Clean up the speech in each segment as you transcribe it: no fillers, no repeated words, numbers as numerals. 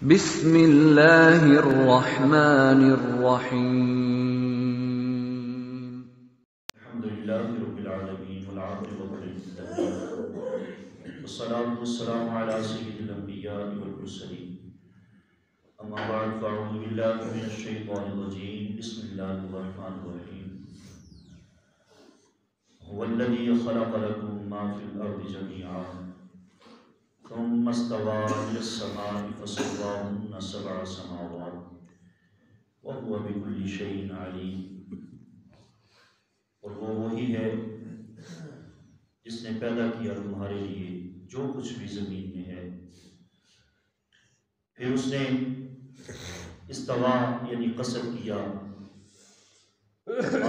بسم اللہ الرحمن الرحیم۔ الحمدللہ رب العالمین والعاقبۃ للمتقین والصلاة والسلام علی سید الانبیاء والمرسلین اما بعد فاعوذ باللہ من الشیطان الرجیم بسم اللہ الرحمن الرحیم هو الذی خلق لکم ما فی الارض جميعا ثم استوى إلى السماء فسواهن سبع سماوات وهو بكل شيء عليم۔ اور وہ وہی ہے جس نے پیدا کیا تمہارے لیے جو کچھ بھی زمین میں ہے، پھر اس نے استوا یعنی قصد کیا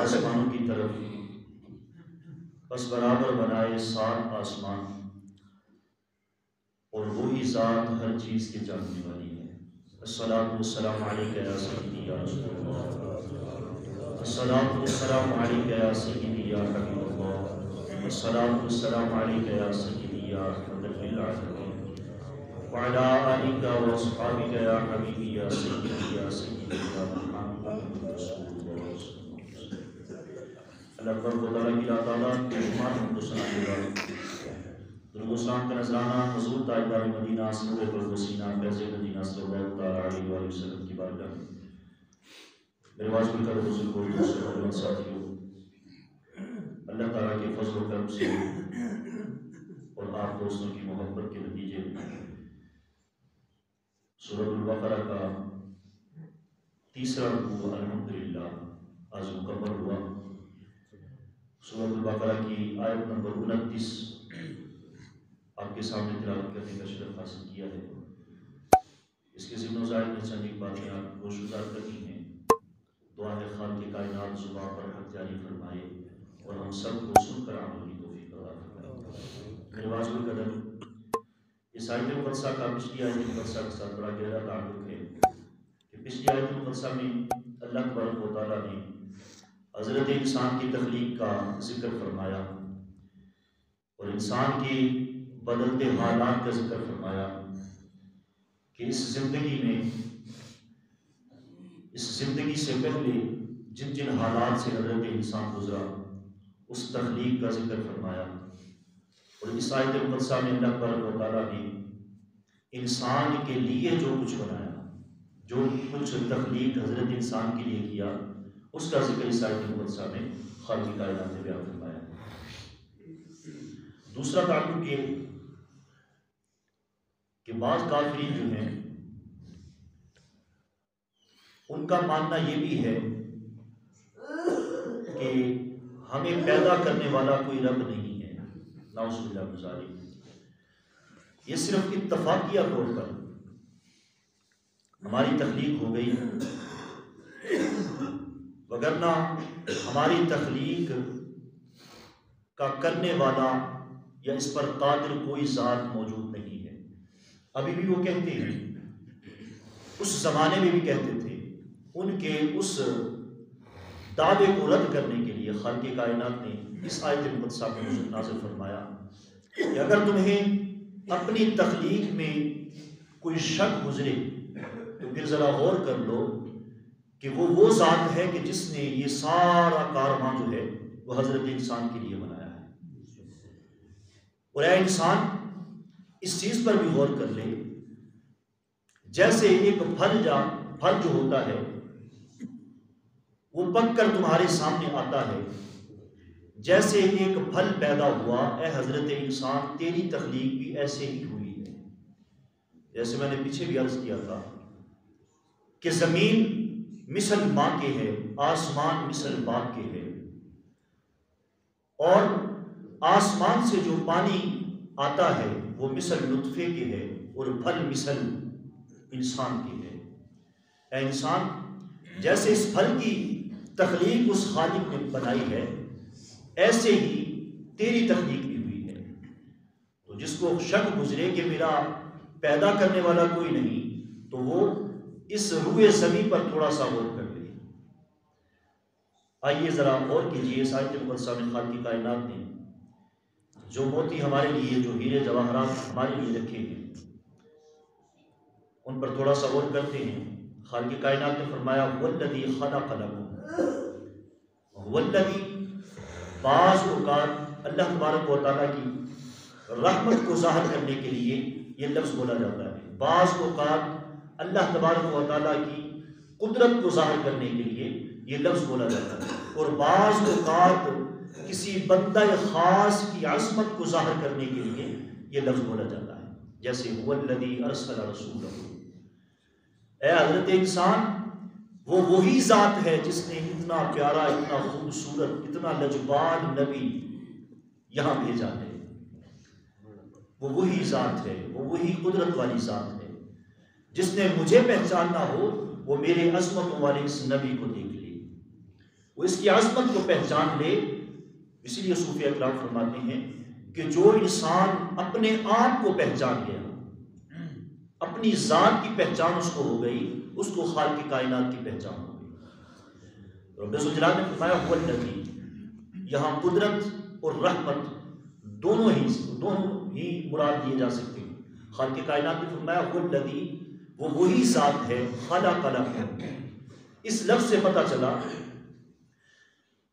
آسمانوں کی طرف، بس برابر بنائے 7 آسمان، اور وہی ذات ہر چیز کے جاننے والی ہے۔ الصلاۃ والسلام علیک یا سیدی یا رسول اللہ، الصلاۃ والسلام علیک یا سیدی یا حبیب اللہ، الصلاۃ والسلام علیک یا سیدی یا رحمۃ للعالمین، وعلی آلک واصحابک یا حبیبی یا سیدی یا محمد رسول اللہ۔ اللہ تبارک و تعالیٰ کی تعالیٰ کے شمار حمد و ثنا کے بعد درود و سلام کا نذرانہ حضور تاجدار مدینہ نور قلب و سینہ فیض مدینہ صلی اللہ تعالیٰ علیہ وآلہ وسلم کی بارگاہ میں، میرے واجب القدر بزرگوں دوستوں ساتھیوں، اللہ تعالیٰ کے فضل و کرم سے اور آپ دوستوں کی محبت کے نتیجے میں سورۃ البقرہ کا 3واں رکوع الحمدللہ آج مکمل ہوا۔ سورۃ البقرہ کی آیت نمبر 29 آپ کے سامنے تلاوت کرنے کا شرف حاصل کیا ہے۔ اس کے ضمن و ضابط میں چند ایک باتیں آپ کو گزار کرنی ہیں۔ دعا ہے خالق کائنات زبان پر حق جاری فرمائے اور ہم سب کو سن کر عمل کی توفیق عطا فرمائے۔ میرے واجب القدر اس آیت مقدسہ کا پچھلی آیت مقدسہ کے ساتھ بڑا گہرا تعلق ہے کہ پچھلی آیت مقدسہ میں اللہ تبارک و تعالیٰ نے حضرت انسان کی تخلیق کا ذکر فرمایا اور انسان کی بدلتے حالات کا ذکر فرمایا کہ اس زندگی سے پہلے جن جن حالات سے حضرت انسان گزرا اس تخلیق کا ذکر فرمایا، اور اس آیت مقدسہ میں اللہ تبارک و تعالیٰ نے انسان کے لیے جو کچھ بنایا، جو کچھ تخلیق حضرت انسان کے لیے کیا، اس کا ذکر اس آیت مقدسہ میں خالق کائنات نے بیان فرمایا۔ دوسرا تعلق یہ کہ بعض کافرین جو ہیں ان کا ماننا یہ بھی ہے کہ ہمیں پیدا کرنے والا کوئی رب نہیں ہے، نعوذ باللہ من ذالک۔ یہ صرف اتفاقیہ طور پر ہماری تخلیق ہو گئی، وگرنہ ہماری تخلیق کا کرنے والا یا اس پر قادر کوئی ذات موجود نہیں ہے۔ ابھی بھی وہ کہتے ہیں، اس زمانے میں بھی کہتے تھے، ان کے اس دعوے کو رد کرنے کے لیے خالق کائنات نے اس آیت مقدسہ میں نازل فرمایا کہ اگر تمہیں اپنی تخلیق میں کوئی شک گزرے تو پھر ذرا غور کر لو کہ وہ ذات ہے کہ جس نے یہ سارا کارواں جو ہے وہ حضرت انسان کے لیے بنایا ہے۔ اور اے انسان اس چیز پر بھی غور کر لے، جیسے ایک پھل جو ہوتا ہے وہ پک کر تمہارے سامنے آتا ہے، جیسے ایک پھل پیدا ہوا، اے حضرت انسان تیری تخلیق بھی ایسے ہی ہوئی ہے۔ جیسے میں نے پیچھے بھی عرض کیا تھا کہ زمین مثل ماں کے ہے، آسمان مثل باپ کے ہے، اور آسمان سے جو پانی آتا ہے وہ مثل نطفے کے ہے اور پھل مثل انسان کے ہے۔ اے انسان، جیسے اس پھل کی تخلیق اس خالق نے بنائی ہے، ایسے ہی تیری تخلیق بھی ہوئی ہے۔ تو جس کو شک گزرے کہ میرا پیدا کرنے والا کوئی نہیں، تو وہ اس روئے زمین پر تھوڑا سا غور کر لے۔ آئیے ذرا غور کیجیے اس آیت مقدسہ میں خالق کائنات نے جو موتی ہمارے لیے، جو ہیرے جواہرات ہمارے لیے رکھے ہیں، ان پر تھوڑا سا غور کرتے ہیں۔ خالق کائنات نے فرمایا والذی خلق لکم، والذی، بعض اوقات اللہ تبارک و تعالیٰ کی رحمت کو ظاہر کرنے کے لیے یہ لفظ بولا جاتا ہے، بعض اوقات اللہ تبارک و تعالیٰ کی قدرت کو ظاہر کرنے کے لیے یہ لفظ بولا جاتا ہے، اور بعض اوقات کسی بندہ خاص کی عظمت کو ظاہر کرنے کے لیے یہ لفظ بولا جاتا ہے، جیسے والذی ارسل رسولہ۔ اے حضرت انسان، وہ وہی ذات ہے جس نے اتنا پیارا، اتنا خوبصورت، اتنا لجبال نبی یہاں بھیجا ہے، وہ وہی ذات ہے، وہ وہی قدرت والی ذات ہے، جس نے مجھے پہچاننا ہو وہ میرے عظمتوں والے اس نبی کو دیکھ لے، وہ اس کی عظمت کو پہچان لے۔ اسی لیے صوفیہ اکرام فرماتے ہیں کہ جو انسان اپنے آپ کو پہچان گیا، اپنی ذات کی پہچان اس کو ہو گئی، اس کو خالق کائنات کی پہچان ہو گئی۔ رب ذوالجلال نے فرمایا والذی، یہاں قدرت اور رحمت دونوں ہی مراد لیے جا سکتے ہیں۔ خالق کائنات نے فرمایا والذی، وہ وہی ذات ہے خلق لکم۔ اس لفظ سے پتہ چلا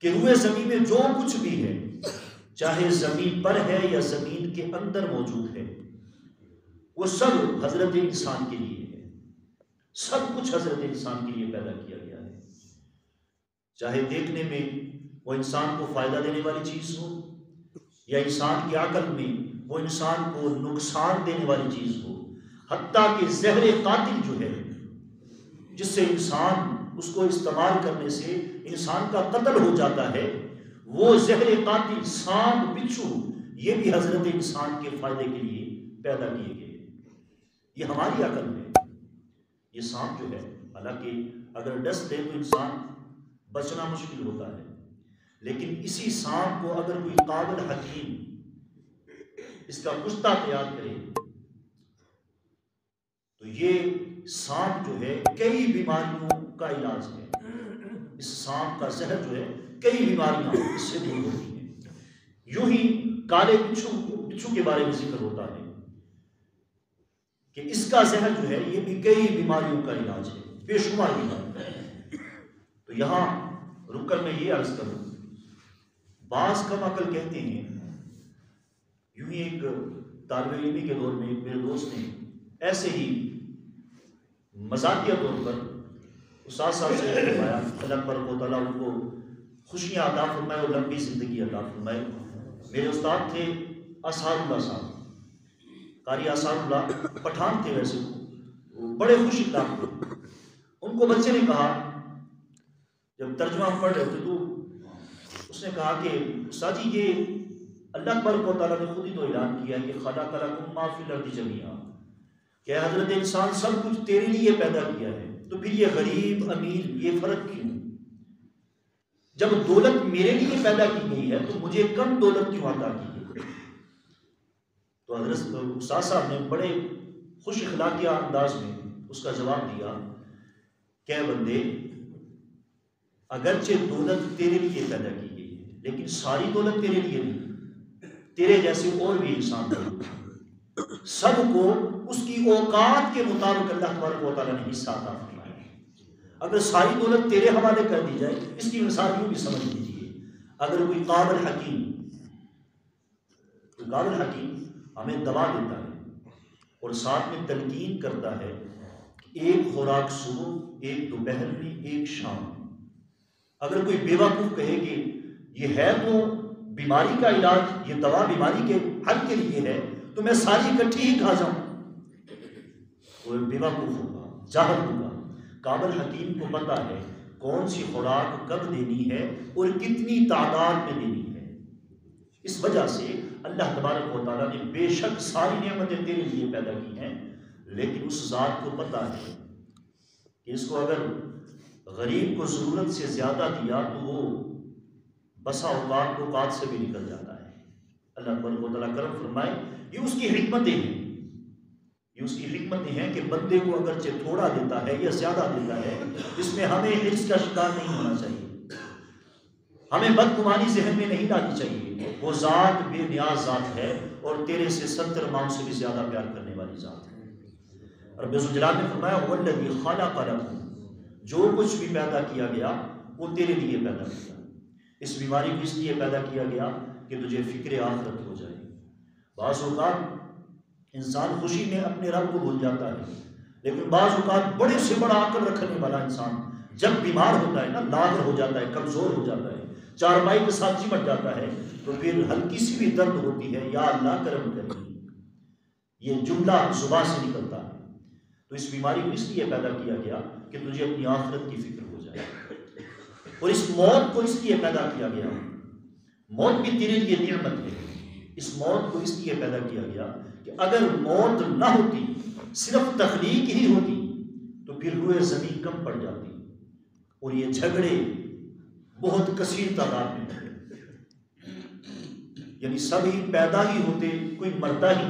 کہ روئے زمین میں جو کچھ بھی ہے، چاہے زمین پر ہے یا زمین کے اندر موجود ہے، وہ سب حضرت انسان کے لیے ہے، سب کچھ حضرت انسان کے لیے پیدا کیا گیا ہے، چاہے دیکھنے میں وہ انسان کو فائدہ دینے والی چیز ہو، یا انسان کی عقل میں وہ انسان کو نقصان دینے والی چیز ہو، حتیٰ کہ زہر قاتل جو ہے جس سے انسان اس کو استعمال کرنے سے انسان کا قتل ہو جاتا ہے، وہ زہر قاتل سانپ، بچھو، یہ بھی حضرت انسان کے فائدے کے لیے پیدا کیے گئے۔ یہ ہماری عقل ہے، یہ سانپ جو ہے حالانکہ اگر ڈس دے تو انسان بچنا مشکل ہوتا ہے، لیکن اسی سانپ کو اگر کوئی قابل حکیم اس کا کشتہ تیار کرے تو یہ سانپ جو ہے کئی بیماریوں کا علاج ہے، اس سانپ کا زہر جو ہے کئی بیماریاں اس سے دور ہوتی ہیں۔ یوں ہی کالے بچھو کے بارے میں ذکر ہوتا ہے کہ اس کا زہر جو ہے یہ بھی کئی بیماریوں کا علاج ہے، بے شمار بیماریوں کا۔ تو یہاں رک کر میں یہ عرض کروں، بعض کم عقل کہتے ہیں، یوں ہی ایک طالب علمی کے دور میں میرے دوست نے ایسے ہی مذاقیہ طور پر استاد صاحب سے فرمایا، اللہ پر و تعالیٰ ان کو خوشیاں عطا فرمائے اور لمبی زندگی عطا فرمائے۔ میرے استاد تھے اسحار اللہ صاحب، قاری اسحار اللہ، پٹھان تھے ویسے، وہ بڑے خوش اخلاق تھے۔ ان کو بچے نے کہا جب ترجمہ پڑھ رہے تھے تو اس نے کہا کہ استاد جی یہ اللہ تبارک و تعالیٰ نے خود ہی تو اعلان کیا کہ خلق لکم ما فی الارض جمیعا، کہ حضرت انسان سب کچھ تیرے لیے پیدا کیا ہے، تو پھر یہ غریب امیر یہ فرق کیوں؟ جب دولت میرے لیے پیدا کی گئی ہے تو مجھے کم دولت کیوں عطا کی گئی؟ تو حضرت استاد صاحب نے بڑے خوش اخلاقیہ انداز میں اس کا جواب دیا کہ بندے، اگرچہ دولت تیرے لیے پیدا کی گئی ہے لیکن ساری دولت تیرے لیے نہیں، تیرے جیسے اور بھی انسان ہیں، سب کو اس کی اوقات کے مطابق اللہ تبارک و تعالیٰ نے حصہ عطا فرمایا ہے۔ اگر ساری دولت تیرے حوالے کر دی جائے، اس کی مثال یوں بھی سمجھ لیجیے، اگر کوئی قابل حکیم ہمیں دوا دیتا ہے اور ساتھ میں تلقین کرتا ہے کہ ایک خوراک صبح، ایک دوپہر میں، ایک شام، اگر کوئی بیوقوف کہے کہ یہ ہے تو بیماری کا علاج، یہ دوا بیماری کے حل کے لیے ہے، تو میں ساری اکٹھی ہی کھا جاؤں، وہ بیوقوف ہوگا، جاہل ہوگا۔ قابل حکیم کو پتہ ہے کون سی خوراک کب دینی ہے اور کتنی تعداد میں دینی ہے۔ اس وجہ سے اللہ تبارک و تعالیٰ نے بے شک ساری نعمتیں تیرے لیے پیدا کی ہیں، لیکن اس ذات کو پتہ ہے کہ اس کو اگر غریب کو ضرورت سے زیادہ دیا تو وہ بسا اوقات سے بھی نکل جاتا ہے۔ اللہ تبارک و تعالیٰ کرم فرمائے۔ یہ اس کی حکمتیں ہیں کہ بندے کو اگرچہ تھوڑا دیتا ہے یا زیادہ دیتا ہے، اس میں ہمیں حرص کا شکار نہیں ہونا چاہیے، ہمیں بدگمانی ذہن میں نہیں لانی چاہیے۔ وہ ذات بے نیاز ذات ہے اور تیرے سے 70 ماؤں سے بھی زیادہ پیار کرنے والی ذات ہے۔ رب ذوالجلال نے فرمایا والذی خلق لکم، جو کچھ بھی پیدا کیا گیا وہ تیرے لیے پیدا کیا. اس بیماری کو اس لیے پیدا کیا گیا کہ تجھے فکر آخرت ہو جائے. بعض اوقات انسان خوشی میں اپنے رب کو بھول جاتا ہے، لیکن بعض اوقات بڑے سے بڑا عقل رکھنے والا انسان جب بیمار ہوتا ہے نا، لاغر ہو جاتا ہے، کمزور ہو جاتا ہے، چارپائی کے ساتھ چمٹ جاتا ہے، تو پھر ہلکی سی بھی درد ہوتی ہے، یا اللہ کرم کرے، یہ جملہ زبان سے نکلتا ہے. تو اس بیماری کو اس لیے پیدا کیا گیا کہ تجھے اپنی آخرت کی فکر ہو جائے. اور اس موت کو اس لیے پیدا کیا گیا، موت بھی تیرے لیے نعمت ہے. اس موت کو اس لیے پیدا کیا گیا کہ اگر موت نہ ہوتی، صرف تخلیق ہی ہوتی، تو پھر روئے زمین کم پڑ جاتی اور یہ جھگڑے بہت کثیر تعداد میں ہوتے. یعنی سب ہی پیدا ہی ہوتے، کوئی مرتا ہی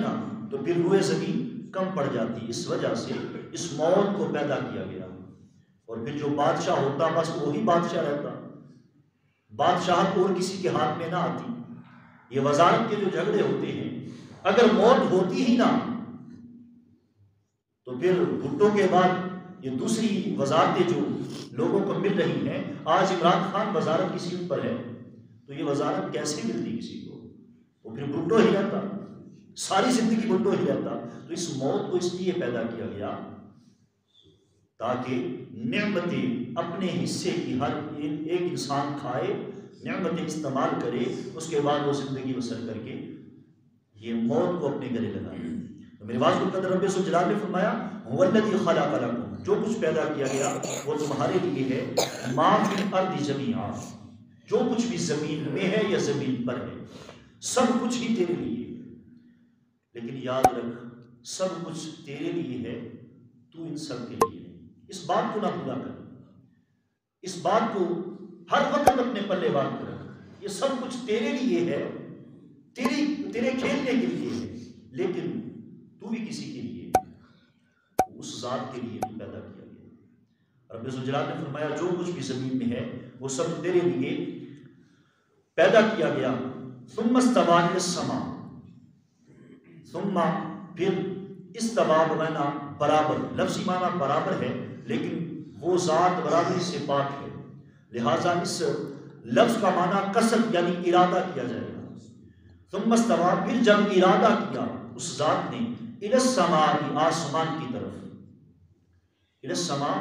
نہ، تو پھر روئے زمین کم پڑ جاتی. اس وجہ سے اس موت کو پیدا کیا گیا. اور پھر جو بادشاہ ہوتا بس وہی بادشاہ رہتا، بادشاہت اور کسی کے ہاتھ میں نہ آتی. یہ وزارت کے جو جھگڑے ہوتے ہیں، اگر موت ہوتی ہی نہ تو پھر بھٹو کے بعد یہ دوسری وزارتیں جو لوگوں کو مل رہی ہیں، آج عمران خان وزارت کی سیٹ پر ہے، تو یہ وزارت کیسے ملتی کسی کو؟ وہ پھر بھٹو ہی رہتا، ساری زندگی بھٹو ہی رہتا. تو اس موت کو اس لیے پیدا کیا گیا تاکہ نعمتیں اپنے حصے کی ہر ایک انسان کھائے، نعمتیں استعمال کرے، اس کے بعد وہ زندگی بسر کر کے یہ موت کو اپنے گلے لگائے. تو میرے واضح القدر رب ذوالجلال نے فرمایا هو الذی خلق لکم، جو کچھ پیدا کیا گیا وہ تمہارے لیے ہے. ما فی الارض جمیعا، جو کچھ بھی زمین میں ہے یا زمین پر ہے، سب کچھ ہی تیرے لیے. لیکن یاد رکھ، سب کچھ تیرے لیے ہے، تو ان سب کے لیے ہے. اس بات کو نہ بھولا کر، اس بات کو ہر وقت اپنے پلے باندھ کر رکھ. یہ سب کچھ تیرے لیے ہے، تیرے کھیلنے کے لیے ہے، لیکن تو بھی کسی کے لیے، اس ذات کے لیے پیدا کیا گیا. رب ذوالجلال نے فرمایا جو کچھ بھی زمین میں ہے وہ سب تیرے لیے پیدا کیا گیا. ثم استوى الى السماء، ثم پھر استوى بمعنی برابر، لفظی معنی برابر ہے، لیکن وہ ذات برابری سے پاک ہے، لہٰذا اس لفظ کا معنی قصد یعنی ارادہ کیا جائے گا. ثم استوى، پھر جب ارادہ کیا اس ذات نے، الى السماء، آسمان کی طرف. الى السماء،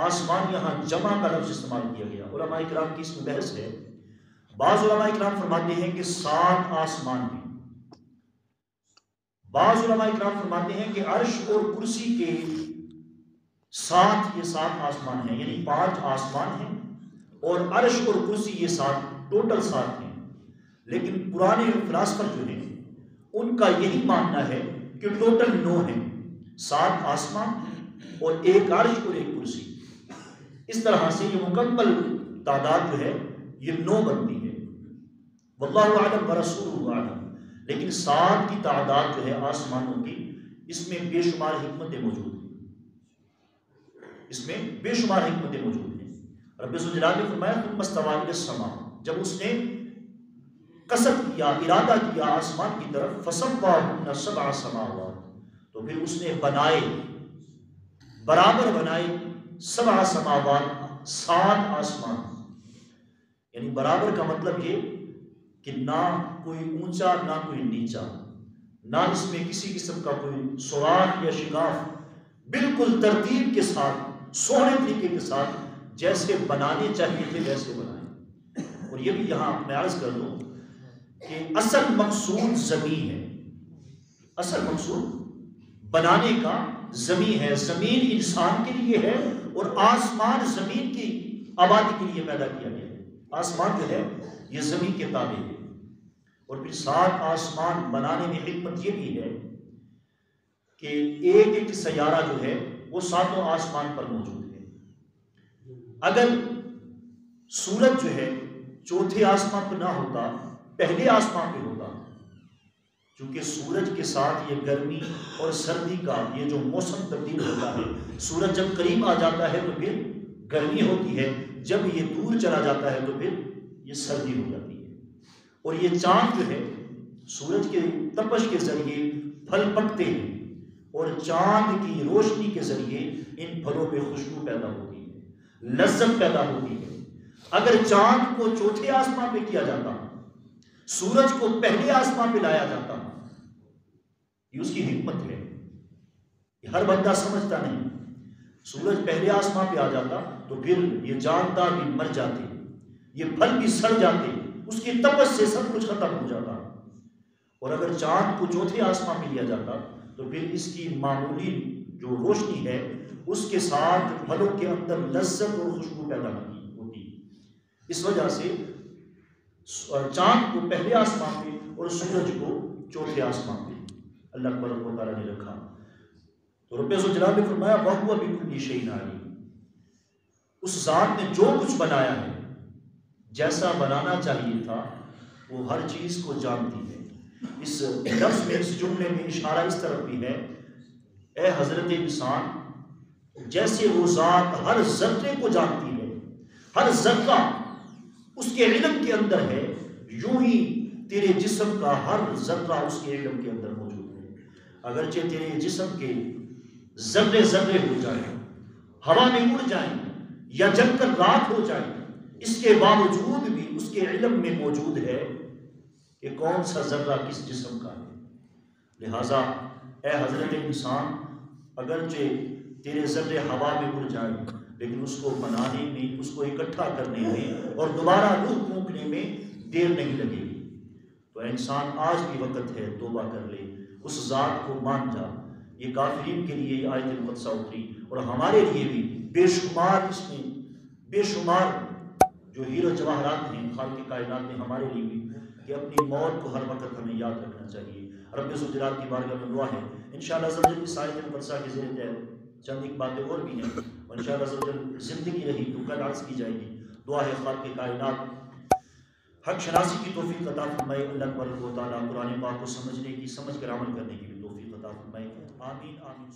آسمان، یہاں جمع کا لفظ استعمال کیا گیا. علماء کرام کی اس میں بحث ہے. بعض علماء کرام فرماتے ہیں کہ 7 آسمان ہیں، بعض علماء کرام فرماتے ہیں کہ عرش اور کرسی کے ساتھ یہ 7 آسمان ہیں، یعنی 5 آسمان ہیں، اور عرش اور کرسی یہ 7، ٹوٹل 7 ہیں. لیکن پرانے فلاسفر جو ہیں ان کا یہی ماننا ہے کہ ٹوٹل 9 ہیں، 7 آسمان اور 1 عرش اور 1 کرسی. اس طرح سے یہ مکمل تعداد جو ہے یہ 9 بنتی ہے. واللہ اعلم ورسولہ اعلم. لیکن 7 کی تعداد جو ہے آسمانوں کی، اس میں بے شمار حکمتیں موجود ہیں، اس میں بے شمار حکمتیں موجود ہیں. رب ذوالجلال نے فرمایا ثم استوى الى السماء، جب اس نے قصد کیا، ارادہ کیا آسمان کی طرف، فسواہن 7 سماوات، تو پھر اس نے بنائے، برابر بنائے 7 سماوات، 7 آسمان. یعنی برابر کا مطلب یہ کہ نہ کوئی اونچا نہ کوئی نیچا، نہ اس میں کسی قسم کا کوئی سوراخ یا شگاف، بالکل ترتیب کے ساتھ، سونے طریقے کے ساتھ جیسے بنانے چاہیے تھے ویسے بنائے. اور یہ بھی یہاں میں عرض کر دوں کہ اصل مقصود زمین ہے، اصل مقصود بنانے کا زمین ہے. زمین انسان کے لیے ہے اور آسمان زمین کی آبادی کے لیے پیدا کیا گیا ہے. آسمان جو ہے یہ زمین کے تابع ہے. اور پھر 7 آسمان بنانے میں حکمت یہ بھی ہے کہ ایک سیارہ جو ہے وہ 7 آسمان پر موجود ہے. اگر سورج جو ہے 4تھے آسمان پہ نہ ہوتا، پہلے آسمان پہ ہوتا، چونکہ سورج کے ساتھ یہ گرمی اور سردی کا یہ جو موسم تبدیل ہوتا ہے، سورج جب قریب آ جاتا ہے تو پھر گرمی ہوتی ہے، جب یہ دور چلا جاتا ہے تو پھر یہ سردی ہو جاتی ہے. اور یہ چاند جو ہے سورج کے تپش کے ذریعے پھل پکتے ہیں اور چاند کی روشنی کے ذریعے ان پھلوں میں خوشبو پیدا ہوتی ہے، لذت پیدا ہوتی ہے۔ اگر چاند کو چوتھے آسمان پہ کیا جاتا، سورج کو پہلے آسمان پہ لایا جاتا، یہ اس کی حکمت ہے، یہ ہر بندہ سمجھتا نہیں۔ سورج پہلے آسمان پہ آ جاتا تو پھر یہ جاندار بھی مر جاتے، یہ پھل بھی سڑ جاتے، اس کی تپش سے سب کچھ ختم ہو جاتا۔ اور اگر چاند کو چوتھے آسمان پہ لیا جاتا تو پھر اس کی معمولی جو روشنی ہے اس کے ساتھ پھلوں کے اندر لذت اور خوشبو پیدا ہوتی۔ اس وجہ سے چاند کو پہلے آسمان پہ اور سورج کو چوتھے آسمان پہ اللہ تبارک و تعالیٰ نے رکھا۔ تو رب ذوالجلال نے فرمایا وَهُوَ بِكُلِّ شَيْءٍ عَلِيمٌ، اس ذات نے جو کچھ بنایا ہے جیسا بنانا چاہیے تھا وہ ہر چیز کو جانتی ہے۔ اس لفظ میں، اس جملے میں اشارہ اس طرف بھی ہے، اے حضرت انسان، جیسے وہ ذات ہر ذرے کو جانتی ہے، ہر ذرہ اس کے علم کے اندر ہے، یوں ہی تیرے جسم کا ہر ذرہ اس کے علم کے اندر موجود ہے۔ اگرچہ تیرے جسم کے ذرے ذرے ہو جائیں، ہوا میں اڑ جائیں یا جل کر راکھ ہو جائیں، اس کے باوجود بھی اس کے علم میں موجود ہے کہ کون سا ذرہ کس جسم کا ہے۔ لہٰذا اے حضرت انسان، اگرچہ تیرے ذرے ہوا میں اڑ جائیں لیکن اس کو بنانے میں، اس کو اکٹھا کرنے میں اور دوبارہ روح پھونکنے میں دیر نہیں لگے گی۔ تو انسان آج بھی وقت ہے، توبہ کر لے، اس ذات کو مان جا۔ یہ کافرین کے لیے یہ آیت مقدسہ اتری اور ہمارے لیے بھی بے شمار، اس میں بے شمار جو ہیرو جواہرات ہیں خالق کائنات نے ہمارے لیے بھی، کہ اپنی موت کو ہر وقت ہمیں یاد رکھنا چاہیے۔ رب ذوالجلال کی بارگاہ میں دعا ہے انشاءاللہ عز و جل اس آیت مقدسہ کے زیر تحت چند ایک باتیں اور بھی ہیں، اور انشاءاللہ عز و جل زندگی رہی تو کل عرض کی جائے گی۔ دعا ہے خالق کائنات حق شناسی کی توفیق عطا فرمائے، اللہ تبارک و تعالیٰ قرآن پاک کو سمجھنے کی، سمجھ کر عمل کرنے کی بھی توفیق عطا فرمائے۔ آمین آمین۔